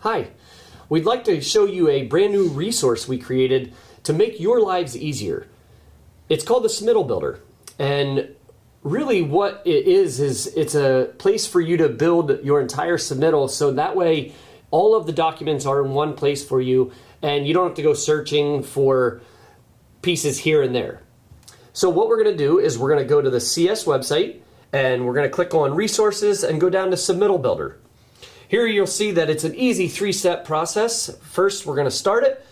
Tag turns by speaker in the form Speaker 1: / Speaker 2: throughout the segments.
Speaker 1: Hi, we'd like to show you a brand new resource we created to make your lives easier. It's called the Submittal Builder, and really what it is it's a place for you to build your entire submittal, so that way all of the documents are in one place for you and you don't have to go searching for pieces here and there. So what we're going to do is we're going to go to the CS website and we're going to click on Resources and go down to Submittal Builder. Here you'll see that it's an easy three-step process. First, we're going to start it,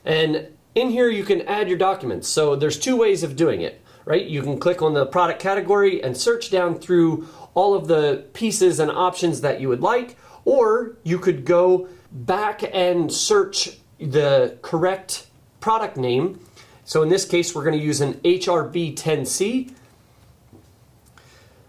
Speaker 1: and in here you can add your documents. So there's two ways of doing it, right? You can click on the product category and search down through all of the pieces and options that you would like, or you could go back and search the correct product name. So in this case, we're going to use an HRB 10C.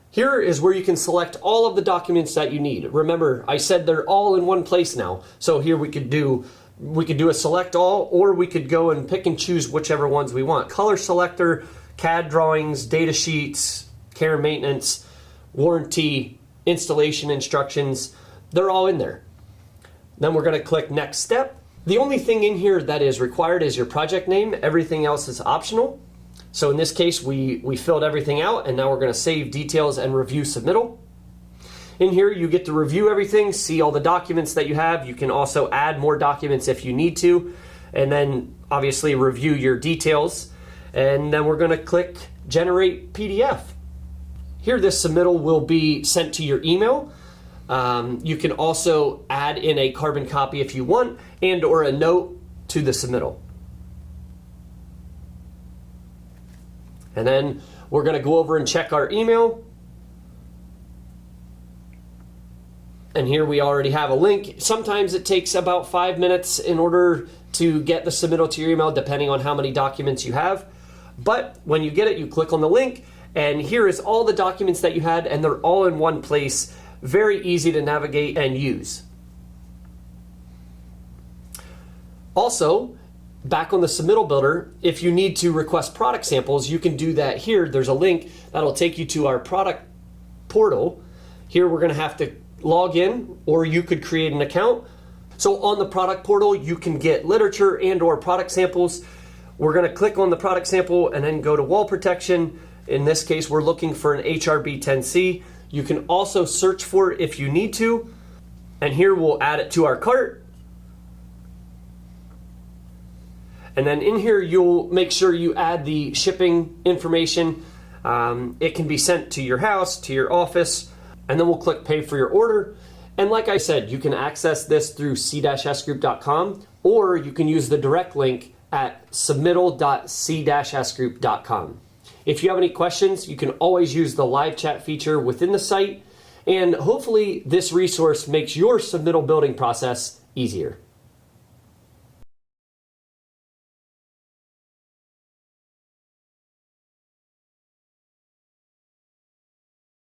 Speaker 1: Here is where you can select all of the documents that you need. Remember, I said they're all in one place now. So here we could do a select all, or we could go and pick and choose whichever ones we want. Color selector, CAD drawings, data sheets, care and maintenance, warranty, installation instructions, they're all in there. Then we're going to click next step. The only thing in here that is required is your project name. Everything else is optional. So in this case, we filled everything out, and now we're going to save details and review submittal. In here, you get to review everything, see all the documents that you have. You can also add more documents if you need to, and then obviously review your details. And then we're going to click Generate PDF. Here, this submittal will be sent to your email. You can also add in a carbon copy if you want, and or a note to the submittal. And then we're going to go over and check our email. And here we already have a link. Sometimes it takes about 5 minutes in order to get the submittal to your email, depending on how many documents you have. But when you get it, you click on the link, and here is all the documents that you had, and they're all in one place. Very easy to navigate and use. Also, back on the Submittal Builder, if you need to request product samples, you can do that here. There's a link that'll take you to our product portal. Here we're going to have to log in, or you could create an account. So on the product portal, you can get literature and or product samples. We're going to click on the product sample and then go to wall protection. In this case, we're looking for an HRB 10C. You can also search for it if you need to. And here we'll add it to our cart. And then in here, you'll make sure you add the shipping information. It can be sent to your house, to your office, and then we'll click Pay for your order. And like I said, you can access this through c-sgroup.com, or you can use the direct link at submittal.c-sgroup.com. If you have any questions, you can always use the live chat feature within the site, and hopefully this resource makes your submittal building process easier.